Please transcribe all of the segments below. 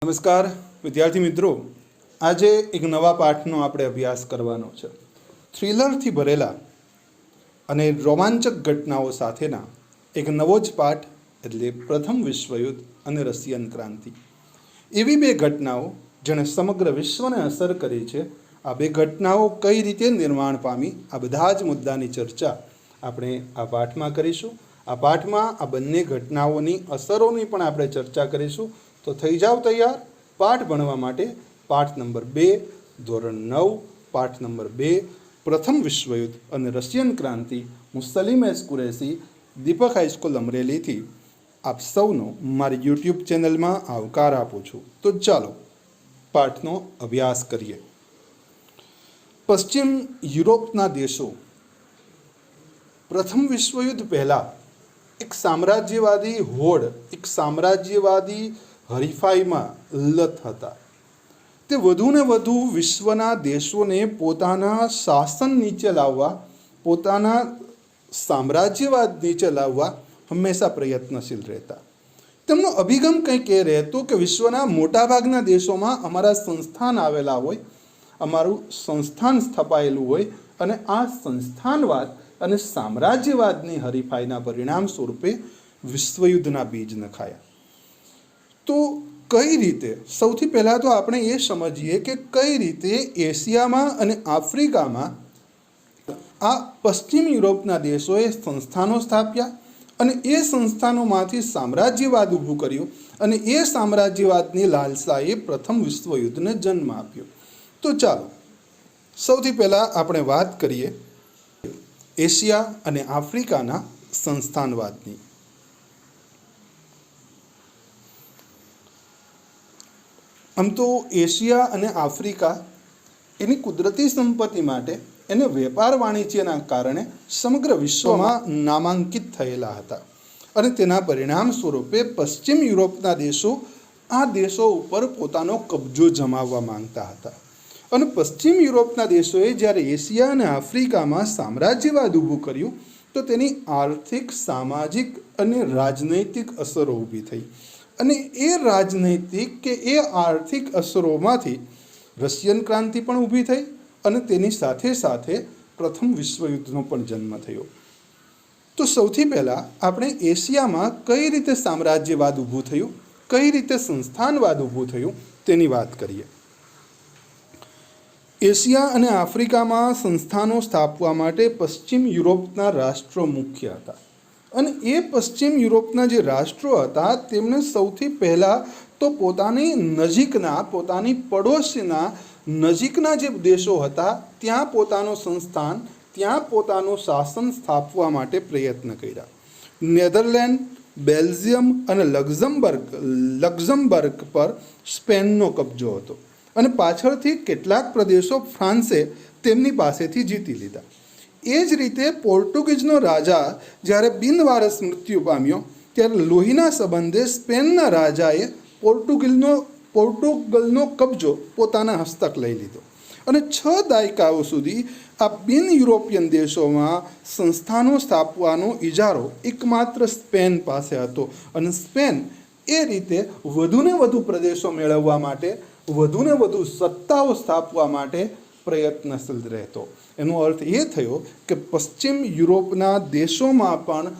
નમસ્કાર વિદ્યાર્થી મિત્રો, આજે એક નવા પાઠનો આપણે અભ્યાસ કરવાનો છે. થ્રિલરથી ભરેલા અને રોમાંચક ઘટનાઓ સાથેના એક નવો જ પાઠ, એટલે પ્રથમ વિશ્વયુદ્ધ અને રશિયન ક્રાંતિ. એવી બે ઘટનાઓ જેણે સમગ્ર વિશ્વને અસર કરી છે. આ બે ઘટનાઓ કઈ રીતે નિર્માણ પામી, આ બધા જ મુદ્દાની ચર્ચા આપણે આ પાઠમાં કરીશું. આ પાઠમાં આ બંને ઘટનાઓની અસરોની પણ આપણે ચર્ચા કરીશું. તો થઈ જાવ તૈયાર પાઠ ભણવા માટે. પાઠ નંબર 2, ધોરણ 9, પાઠ નંબર 2, પ્રથમ વિશ્વયુદ્ધ અને રશિયન ક્રાંતિ. હું સલીમ એસ કુરેશી, દીપક હાઈસ્કૂલ અમરેલીથી આપ સૌનો મારી યુટ્યુબ ચેનલમાં આવકાર આપું છું. તો ચાલો પાઠનો અભ્યાસ કરીએ. પશ્ચિમ યુરોપના દેશો પ્રથમ વિશ્વયુદ્ધ પહેલાં એક સામ્રાજ્યવાદી હોડ, એક સામ્રાજ્યવાદી હરીફાઈમાં લત હતા. તે વધુને વધુ વિશ્વના દેશોને પોતાના શાસન નીચે લાવવા, પોતાના સામ્રાજ્યવાદ નીચે લાવવા હંમેશા પ્રયત્નશીલ રહેતા. તેમનો અભિગમ કંઈક એ રહેતો કે વિશ્વના મોટાભાગના દેશોમાં અમારા સંસ્થાન આવેલા હોય, અમારું સંસ્થાન સ્થપાયેલું હોય, અને આ સંસ્થાનવાદ અને સામ્રાજ્યવાદની હરીફાઈના પરિણામ સ્વરૂપે વિશ્વયુદ્ધના બીજ નખાયા. તો કઈ રીતે, સૌથી પહેલાં તો આપણે એ સમજીએ કે કઈ રીતે એશિયામાં અને આફ્રિકામાં આ પશ્ચિમ યુરોપના દેશોએ સંસ્થાનો સ્થાપ્યા અને એ સંસ્થાનોમાંથી સામ્રાજ્યવાદ ઊભું કર્યું, અને એ સામ્રાજ્યવાદની લાલસાએ પ્રથમ વિશ્વયુદ્ધને જન્મ આપ્યો. તો ચાલો સૌથી પહેલાં આપણે વાત કરીએ એશિયા અને આફ્રિકાના સંસ્થાનવાદની. આમ તો એશિયા અને આફ્રિકા એની કુદરતી સંપત્તિ માટે, એને વેપાર વાણિજ્યના કારણે સમગ્ર વિશ્વમાં નામાંકિત થયેલા હતા, અને તેના પરિણામ સ્વરૂપે પશ્ચિમ યુરોપના દેશો આ દેશો ઉપર પોતાનો કબજો જમાવવા માંગતા હતા. અને પશ્ચિમ યુરોપના દેશોએ જ્યારે એશિયા અને આફ્રિકામાં સામ્રાજ્યવાદ ઊભું કર્યું તો તેની આર્થિક, સામાજિક અને રાજનૈતિક અસરો ઊભી થઈ. અને એ રાજનૈતિક કે એ આર્થિક અસરોમાંથી રશિયન ક્રાંતિ પણ ઊભી થઈ, અને તેની સાથે સાથે પ્રથમ વિશ્વયુદ્ધનો પણ જન્મ થયો. તો સૌથી પહેલાં આપણે એશિયામાં કઈ રીતે સામ્રાજ્યવાદ ઊભું થયું, કઈ રીતે સંસ્થાનવાદ ઊભું થયું તેની વાત કરીએ. એશિયા અને આફ્રિકામાં સંસ્થાનો સ્થાપવા માટે પશ્ચિમ યુરોપના રાષ્ટ્રો મુખ્ય હતા. અને એ પશ્ચિમ યુરોપના જે રાષ્ટ્રો હતા તેમણે સૌથી પહેલાં તો પોતાની નજીકના, પોતાની પડોશીના નજીકના જે દેશો હતા ત્યાં પોતાનું સંસ્થાન, ત્યાં પોતાનું શાસન સ્થાપવા માટે પ્રયત્ન કર્યા. નેધરલેન્ડ, બેલ્જિયમ અને લક્ઝમબર્ગ પર સ્પેનનો કબજો હતો, અને પાછળથી કેટલાક પ્રદેશો ફ્રાન્સે તેમની પાસેથી જીતી લીધા. એ જ રીતે પોર્ટુગીઝનો રાજા જ્યારે બિનવારસ મૃત્યુ પામ્યો ત્યારે લોહીના સંબંધે સ્પેનના રાજાએ પોર્ટુગલનો કબજો પોતાના હસ્તક લઈ લીધો. અને 6 દાયકાઓ સુધી આ બિન યુરોપિયન દેશોમાં સંસ્થાનો સ્થાપવાનો ઇજારો એકમાત્ર સ્પેન પાસે હતો. અને સ્પેન એ રીતે વધુને વધુ પ્રદેશો મેળવવા માટે, વધુને વધુ સત્તાઓ સ્થાપવા માટે પ્રયત્નશીલ રહેતો. એનો અર્થ એ થયો કે પશ્ચિમ યુરોપના દેશોમાં પણ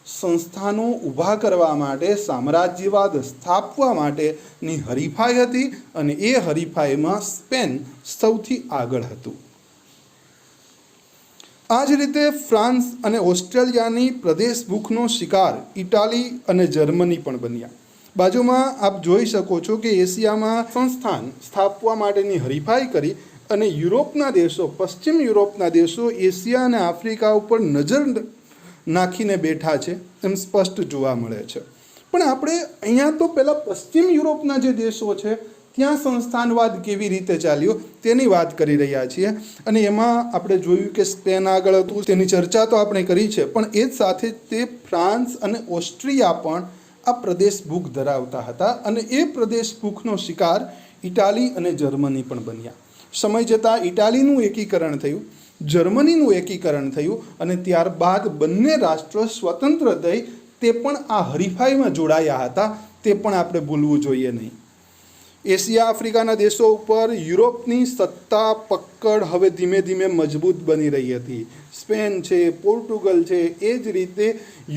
સંસ્થાનો ઊભા કરવા માટે, સામ્રાજ્યવાદ સ્થાપવા માટેની હરીફાઈ હતી, અને એ હરીફાઈમાં સ્પેન સૌથી આગળ હતું. આ જ રીતે ફ્રાન્સ અને ઓસ્ટ્રેલિયાની પ્રદેશ ભૂખનો શિકાર ઇટાલી અને જર્મની પણ બન્યા. બાજુમાં આપ જોઈ શકો છો કે એશિયામાં સંસ્થાન સ્થાપવા માટેની હરીફાઈ કરી, અને યુરોપના દેશો, પશ્ચિમ યુરોપના દેશો એશિયા અને આફ્રિકા ઉપર નજર નાખીને બેઠા છે એમ સ્પષ્ટ જોવા મળે છે. પણ આપણે અહીંયા તો પહેલાં પશ્ચિમ યુરોપના જે દેશો છે ત્યાં સંસ્થાનવાદ કેવી રીતે ચાલ્યો તેની વાત કરી રહ્યા છીએ. અને એમાં આપણે જોયું કે સ્પેન આગળ હતું, તેની ચર્ચા તો આપણે કરી છે, પણ એ જ સાથે તે ફ્રાન્સ અને ઓસ્ટ્રિયા પણ આ પ્રદેશ ભૂખ ધરાવતા હતા, અને એ પ્રદેશ ભૂખનો શિકાર ઇટાલી અને જર્મની પણ બન્યા. સમય જતાં ઇટાલીનું એકીકરણ થયું, જર્મનીનું એકીકરણ થયું, અને ત્યારબાદ બંને રાષ્ટ્રો સ્વતંત્ર થઈ તે પણ આ હરીફાઈમાં જોડાયા હતા. તે પણ આપણે ભૂલવું જોઈએ નહીં. એશિયા આફ્રિકાના દેશો ઉપર યુરોપની સત્તા પકડ હવે ધીમે ધીમે મજબૂત બની રહી હતી. સ્પેન છે, પોર્ટુગલ છે, એ જ રીતે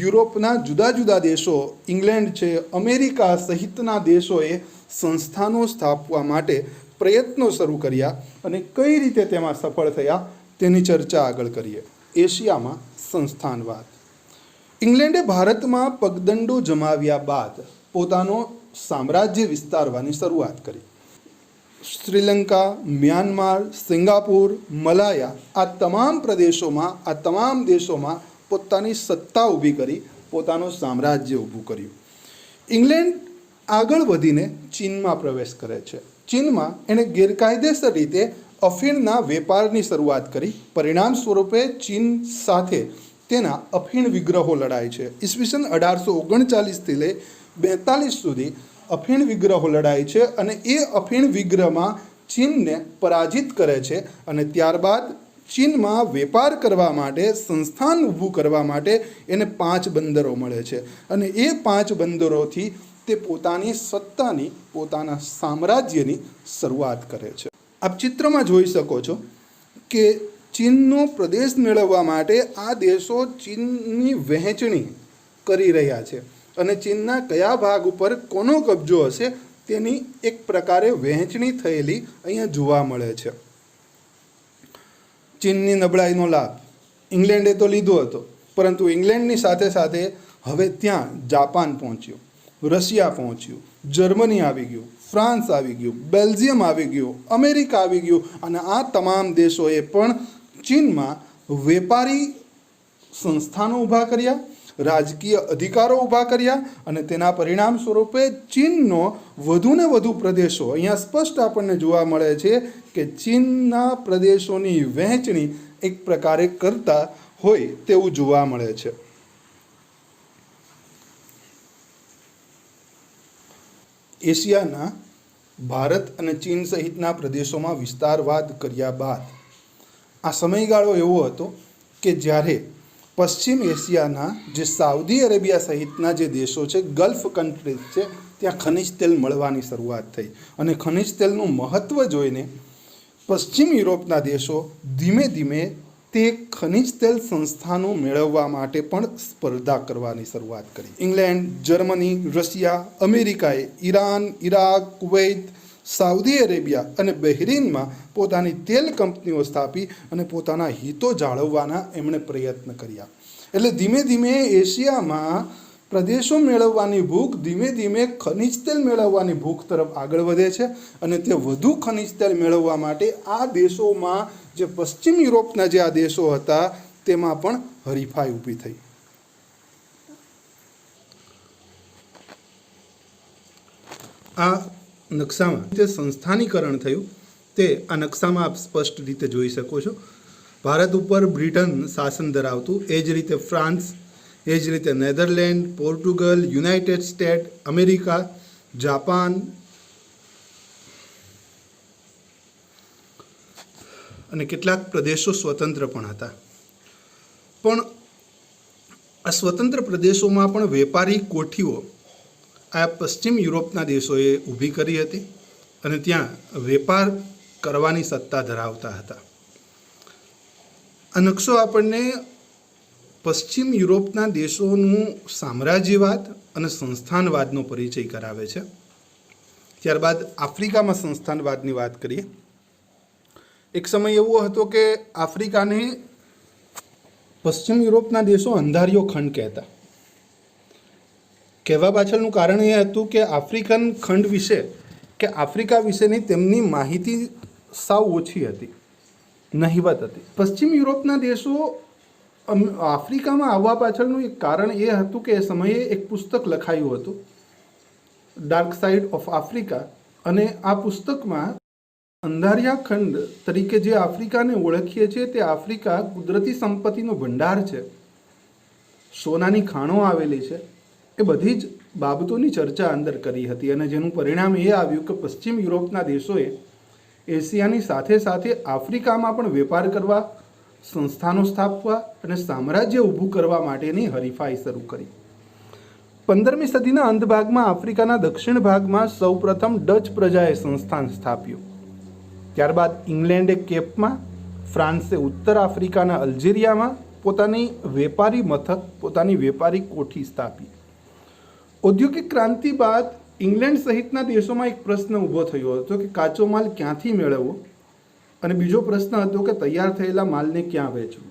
યુરોપના જુદા જુદા દેશો, ઇંગ્લેન્ડ છે, અમેરિકા સહિતના દેશોએ સંસ્થાનો સ્થાપવા માટે પ્રયત્નો શરૂ કર્યા અને કઈ રીતે તેમાં સફળ થયા તેની ચર્ચા આગળ કરીએ. એશિયામાં સંસ્થાનવાદ. ઇંગ્લેન્ડે ભારતમાં પગદંડો જમાવ્યા બાદ પોતાનો સામ્રાજ્ય વિસ્તારવાની શરૂઆત કરી. શ્રીલંકા, મ્યાનમાર, સિંગાપુર, મલાયા આ તમામ દેશોમાં પોતાની સત્તા ઊભી કરી પોતાનું સામ્રાજ્ય ઊભું કર્યું. ઇંગ્લેન્ડ આગળ વધીને ચીનમાં પ્રવેશ કરે છે. ચીનમાં એણે ગેરકાયદેસર રીતે અફીણના વેપારની શરૂઆત કરી. પરિણામ સ્વરૂપે ચીન સાથે તેના અફીણ વિગ્રહો લડાય છે. ઈસવીસન 1839થી લઈ 42 સુધી અફીણ વિગ્રહો લડાય છે અને એ અફીણ વિગ્રહમાં ચીનને પરાજિત કરે છે અને ત્યારબાદ ચીનમાં વેપાર કરવા માટે, સંસ્થાન ઊભું કરવા માટે એને 5 બંદરો મળે છે અને એ 5 બંદરોથી તે પોતાની સત્તાની, પોતાના સામ્રાજ્યની શરૂઆત કરે છે. આપ ચિત્રમાં જોઈ શકો છો કે ચીનનો પ્રદેશ મેળવવા માટે આ દેશો ચીનની વહેંચણી કરી રહ્યા છે અને ચીનના કયા ભાગ ઉપર કોનો કબજો હશે તેની એક પ્રકારે વહેંચણી થયેલી અહીંયા જોવા મળે છે. ચીનની નબળાઈનો લાભ ઇંગ્લેન્ડે તો લીધો હતો, પરંતુ ઇંગ્લેન્ડની સાથે સાથે હવે ત્યાં જાપાન પહોંચ્યું, રશિયા પહોંચ્યું, જર્મની આવી ગયું, ફ્રાન્સ આવી ગયું, બેલ્જિયમ આવી ગયું, અમેરિકા આવી ગયું અને આ તમામ દેશોએ પણ ચીનમાં વેપારી સંસ્થાનો ઊભા કર્યા, રાજકીય અધિકારો ઊભા કર્યા અને તેના પરિણામ સ્વરૂપે ચીનનો વધુને વધુ પ્રદેશો, અહીંયા સ્પષ્ટ આપણને જોવા મળે છે કે ચીનના પ્રદેશોની વહેંચણી એક પ્રકારે કરતા હોય તેવું જોવા મળે છે. એશિયાના ભારત અને ચીન સહિતના પ્રદેશોમાં વિસ્તારવાદ કર્યા બાદ આ સમયગાળો એવો હતો કે જ્યારે પશ્ચિમ એશિયાના જે સાઉદી અરેબિયા સહિતના જે દેશો છે, ગલ્ફ કન્ટ્રીઝ છે, ત્યાં ખનિજ તેલ મળવાની શરૂઆત થઈ અને ખનિજ તેલનું મહત્ત્વ જોઈને પશ્ચિમ યુરોપના દેશો ધીમે ધીમે તે ખનિજ તેલ સંસ્થાનો મેળવવા માટે પણ સ્પર્ધા કરવાની શરૂઆત કરી. ઇંગ્લેન્ડ, જર્મની, રશિયા, અમેરિકાએ Iran, Iraq, Kuwait, Saudi Arabia અને બહેરીનમાં પોતાની તેલ કંપનીઓ સ્થાપી અને પોતાના હિતો જાળવવાના એમણે પ્રયત્ન કર્યા. એટલે ધીમે ધીમે એશિયામાં પ્રદેશો મેળવવાની ભૂખ ધીમે ધીમે ખનિજ તેલ મેળવવાની ભૂખ તરફ આગળ વધે છે અને તે વધુ ખનિજ તેલ મેળવવા માટે આ દેશોમાં જે પશ્ચિમ યુરોપના જે આ દેશો હતા તેમાં પણ હરીફાઈ ઊભી થઈ. આ નકશામાં જે સંસ્થાનીકરણ થયું તે આ નકશામાં આપ સ્પષ્ટ રીતે જોઈ શકો છો. ભારત ઉપર બ્રિટન શાસન ધરાવતું, એ જ રીતે ફ્રાન્સ, એ જ રીતે Netherland, Portugal, United state, America, Japan અને કેટલાક પ્રદેશો સ્વતંત્ર પણ હતા. પણ આ સ્વતંત્ર પ્રદેશોમાં પણ વેપારી કોઠીઓ આ પશ્ચિમ યુરોપના દેશોએ ઊભી કરી હતી અને ત્યાં વેપાર કરવાની સત્તા ધરાવતા હતા. આ નકશો આપણને પશ્ચિમ યુરોપના દેશોનું સામ્રાજ્યવાદ અને સંસ્થાનવાદનો પરિચય કરાવે છે. ત્યારબાદ આફ્રિકામાં સંસ્થાનવાદની વાત કરીએ. એક સમય એવો હતો કે આફ્રિકાને પશ્ચિમ યુરોપના દેશો અંધારિયો ખંડ કહેતા. કહેવા પાછળનું કારણ એ હતું કે આફ્રિકન ખંડ વિશે કે આફ્રિકા વિશેની તેમની માહિતી સાવ ઓછી હતી, નહિવત હતી. પશ્ચિમ યુરોપના દેશો આફ્રિકામાં આવવા પાછળનું એક કારણ એ હતું કે એ સમયે એક પુસ્તક લખાયું હતું, ડાર્ક સાઇડ ઓફ આફ્રિકા, અને આ પુસ્તકમાં અંધારિયા ખંડ તરીકે જે આફ્રિકાને ઓળખીએ છીએ તે આફ્રિકા કુદરતી સંપત્તિનો ભંડાર છે, સોનાની ખાણો આવેલી છે, એ બધી જ બાબતોની ચર્ચા અંદર કરી હતી અને જેનું પરિણામ એ આવ્યું કે પશ્ચિમ યુરોપના દેશોએ એશિયાની સાથે સાથે આફ્રિકામાં પણ વેપાર કરવા, સંસ્થાનો સ્થાપવા અને સામ્રાજ્ય ઊભું કરવા માટેની હરીફાઈ શરૂ કરી. 15મી સદીના અંત ભાગમાં આફ્રિકાના દક્ષિણ ભાગમાં સૌપ્રથમ ડચ પ્રજાએ સંસ્થાન સ્થાપ્યું. ત્યારબાદ ઇંગ્લેન્ડે કેપમાં, ફ્રાન્સે ઉત્તર આફ્રિકાના અલ્જેરિયામાં પોતાની વેપારી મથક, પોતાની વેપારી કોઠી સ્થાપી. ઔદ્યોગિક ક્રાંતિ બાદ ઇંગ્લેન્ડ સહિતના દેશોમાં એક પ્રશ્ન ઊભો થયો હતો કે કાચો માલ ક્યાંથી મેળવવો, અને બીજો પ્રશ્ન હતો કે તૈયાર થયેલા માલને ક્યાં વેચવું.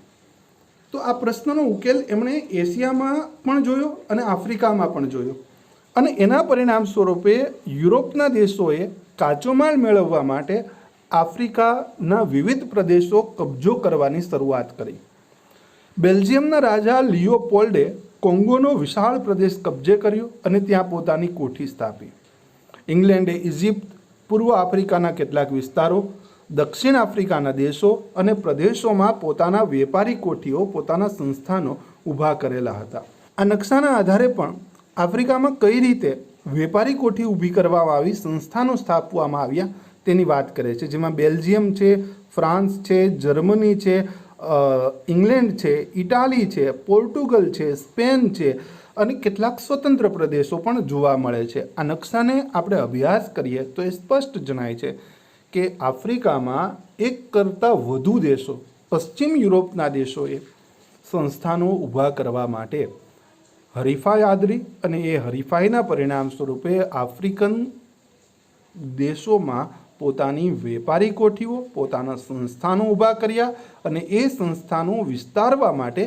તો આ પ્રશ્નનો ઉકેલ એમણે એશિયામાં પણ જોયો અને આફ્રિકામાં પણ જોયો, અને એના પરિણામ સ્વરૂપે યુરોપના દેશોએ કાચો માલ મેળવવા માટે આફ્રિકાના વિવિધ પ્રદેશો કબજો કરવાની શરૂઆત કરી. બેલ્જિયમના રાજા લિયોપોલ્ડે કોંગોનો વિશાળ પ્રદેશ કબજે કર્યો અને ત્યાં પોતાની કોઠી સ્થાપી. ઇંગ્લેન્ડે ઇજિપ્ત, પૂર્વ આફ્રિકાના કેટલાક વિસ્તારો, દક્ષિણ આફ્રિકાના દેશો અને પ્રદેશોમાં પોતાના વેપારી કોઠીઓ, પોતાના સંસ્થાનો ઊભા કરેલા હતા. આ નકશાના આધારે પણ આફ્રિકામાં કઈ રીતે વેપારી કોઠી ઊભી કરવામાં આવી, સંસ્થાનો સ્થાપવામાં આવ્યા તેની વાત કરે છે, જેમાં બેલ્જિયમ છે, ફ્રાન્સ છે, જર્મની છે, ઇંગ્લેન્ડ છે, ઇટાલી છે, પોર્ટુગલ છે, સ્પેન છે અને કેટલાક સ્વતંત્ર પ્રદેશો પણ જોવા મળે છે. આ નકશાને આપણે અભ્યાસ કરીએ તો એ સ્પષ્ટ જણાય છે કે આફ્રિકામાં એક કરતાં વધુ દેશો, પશ્ચિમ યુરોપના દેશોએ સંસ્થાનો ઊભા કરવા માટે હરીફાઈ આદરી, અને એ હરીફાઈના પરિણામ સ્વરૂપે આફ્રિકન દેશોમાં પોતાની વેપારી કોઠીઓ, પોતાના સંસ્થાનો ઊભા કર્યા અને એ સંસ્થાનો વિસ્તારવા માટે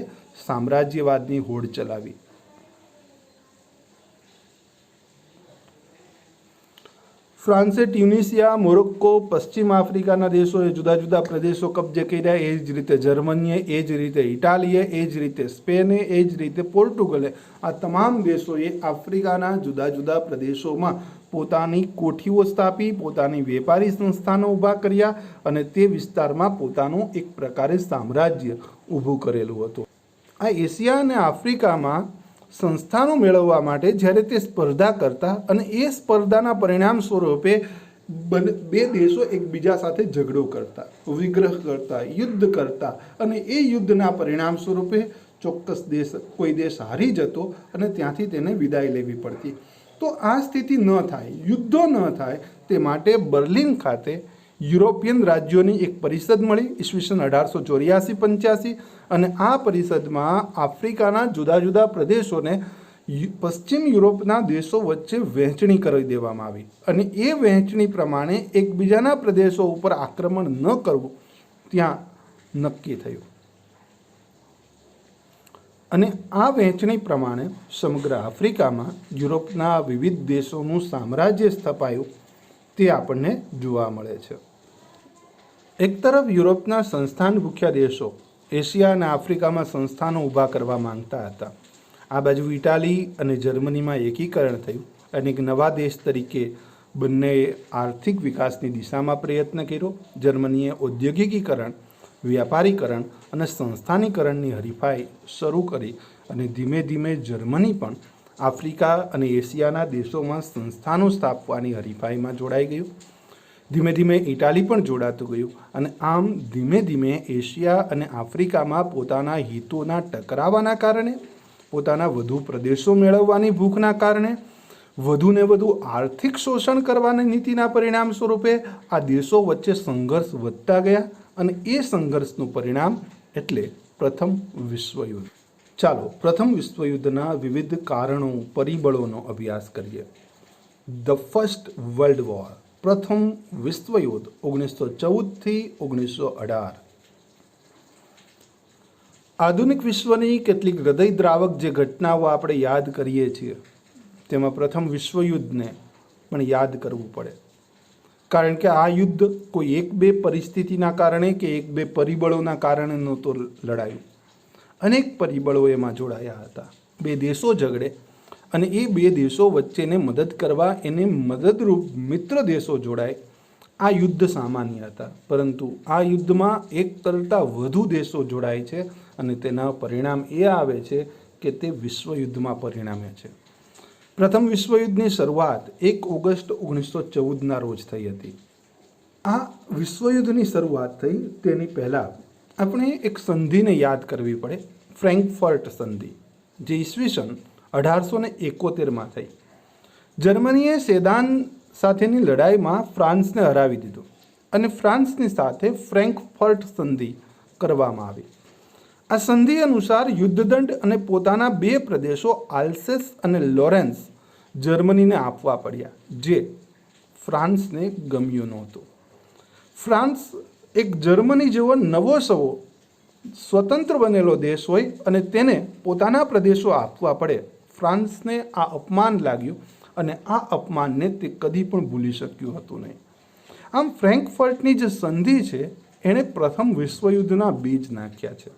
સામ્રાજ્યવાદની હોડ ચલાવી. ફ્રાન્સે ટ્યુનિશિયા, મોરોક્કો, પશ્ચિમ આફ્રિકાના દેશોએ જુદા જુદા પ્રદેશો કબજે કર્યા. એ જ રીતે જર્મનીએ, એ જ રીતે ઇટાલીએ, એ જ રીતે સ્પેને, એ જ રીતે પોર્ટુગલે, આ તમામ દેશોએ આફ્રિકાના જુદા જુદા પ્રદેશોમાં પોતાની કોઠીઓ સ્થાપી, પોતાની વેપારી સંસ્થાનો ઊભા કર્યા અને તે વિસ્તારમાં પોતાનું એક પ્રકારે સામ્રાજ્ય ઊભું કરેલું હતું. આ એશિયા અને આફ્રિકામાં સંસ્થાનો મેળવવા માટે જ્યારે તે સ્પર્ધા કરતા અને એ સ્પર્ધાના પરિણામ સ્વરૂપે બે દેશો એકબીજા સાથે ઝઘડો કરતા, વિગ્રહ કરતા, યુદ્ધ કરતા, અને એ યુદ્ધના પરિણામ સ્વરૂપે ચોક્કસ દેશ, કોઈ દેશ હારી જતો અને ત્યાંથી તેને વિદાય લેવી પડતી. તો આ સ્થિતિ ન થાય, યુદ્ધો ન થાય તે માટે બર્લિન ખાતે યુરોપિયન રાજ્યોની એક પરિષદ મળી ઈસવીસન 1884-85, અને આ પરિષદમાં આફ્રિકાના જુદા જુદા પ્રદેશોને પશ્ચિમ યુરોપના દેશો વચ્ચે વહેંચણી કરી દેવામાં આવી, અને એ વહેંચણી પ્રમાણે એકબીજાના પ્રદેશો ઉપર આક્રમણ ન કરવું ત્યાં નક્કી થયું. અને આ વહેંચણી પ્રમાણે સમગ્ર આફ્રિકામાં યુરોપના વિવિધ દેશોનું સામ્રાજ્ય સ્થપાયું તે આપણને જોવા મળે છે. એક તરફ યુરોપના સંસ્થાન ભૂખ્યા દેશો એશિયા અને આફ્રિકામાં સંસ્થાનો ઊભા કરવા માંગતા હતા. આ બાજુ ઇટાલી અને જર્મનીમાં એકીકરણ થયું અને એક નવા દેશ તરીકે બંનેએ આર્થિક વિકાસની દિશામાં પ્રયત્ન કર્યો. જર્મનીએ ઔદ્યોગિકીકરણ, વ્યાપારીકરણ અને સંસ્થાનીકરણની હરીફાઈ શરૂ કરી અને ધીમે ધીમે જર્મની પણ આફ્રિકા અને એશિયાના દેશોમાં સંસ્થાનો સ્થાપવાની હરીફાઈમાં જોડાઈ ગયું. ધીમે ધીમે ઇટાલી પણ જોડાતું ગયું, અને આમ ધીમે ધીમે એશિયા અને આફ્રિકામાં પોતાના હિતોના ટકરાવાના કારણે, પોતાના વધુ પ્રદેશો મેળવવાની ભૂખના કારણે, વધુને વધુ આર્થિક શોષણ કરવાની નીતિના પરિણામ સ્વરૂપે આ દેશો વચ્ચે સંઘર્ષ વધતા ગયા, અને એ સંઘર્ષનું પરિણામ એટલે પ્રથમ વિશ્વયુદ્ધ. ચાલો પ્રથમ વિશ્વયુદ્ધના વિવિધ કારણો, પરિબળોનો અભ્યાસ કરીએ. ધ ફર્સ્ટ વર્લ્ડ વોર, પ્રથમ વિશ્વયુદ્ધ 1914 થી 1918. આધુનિક વિશ્વની કેટલીક હૃદયદ્રાવક જે ઘટનાઓ આપણે યાદ કરીએ છીએ તેમાં પ્રથમ વિશ્વયુદ્ધને પણ યાદ કરવું પડે, કારણ કે આ યુદ્ધ કોઈ એક બે પરિસ્થિતિના કારણે કે એક બે પરિબળોના કારણે નહોતું લડાયું. અનેક પરિબળો એમાં જોડાયા હતા. બે દેશો ઝઘડે અને એ બે દેશો વચ્ચેને મદદ કરવા એને મદદરૂપ મિત્ર દેશો જોડાય. આ યુદ્ધ સામાન્ય હતા, પરંતુ આ યુદ્ધમાં એક કરતાં વધુ દેશો જોડાય છે અને તેના પરિણામ એ આવે છે કે તે વિશ્વયુદ્ધમાં પરિણમે છે. પ્રથમ વિશ્વયુદ્ધની શરૂઆત 1 ઓગસ્ટ 1914ના રોજ થઈ હતી. આ વિશ્વયુદ્ધની શરૂઆત થઈ તેની પહેલાં આપણે એક સંધિને યાદ કરવી પડે, ફ્રેન્કફર્ટ સંધિ, જે ઈસવીસન 1871માં થઈ. જર્મનીએ સેદાન સાથેની લડાઈમાં ફ્રાન્સને હરાવી દીધું અને ફ્રાન્સની સાથે ફ્રેન્કફર્ટ સંધિ કરવામાં આવી. આ સંધિ અનુસાર યુદ્ધદંડ અને પોતાના 2 પ્રદેશો આલ્સેસ અને લોરેન્સ જર્મનીને આપવા પડ્યા, જે ફ્રાન્સને ગમ્યું નહોતું. ફ્રાન્સ એક જર્મની જેવો નવો સવો સ્વતંત્ર બનેલો દેશ હોય અને તેને પોતાના પ્રદેશો આપવા પડે. ફ્રાન્સને આ અપમાન લાગ્યું અને આ અપમાનને તે કદી પણ ભૂલી શક્યું હતું નહીં. આમ ફ્રેન્કફર્ટની જે સંધિ છે એણે પ્રથમ વિશ્વયુદ્ધના બીજ નાખ્યા છે.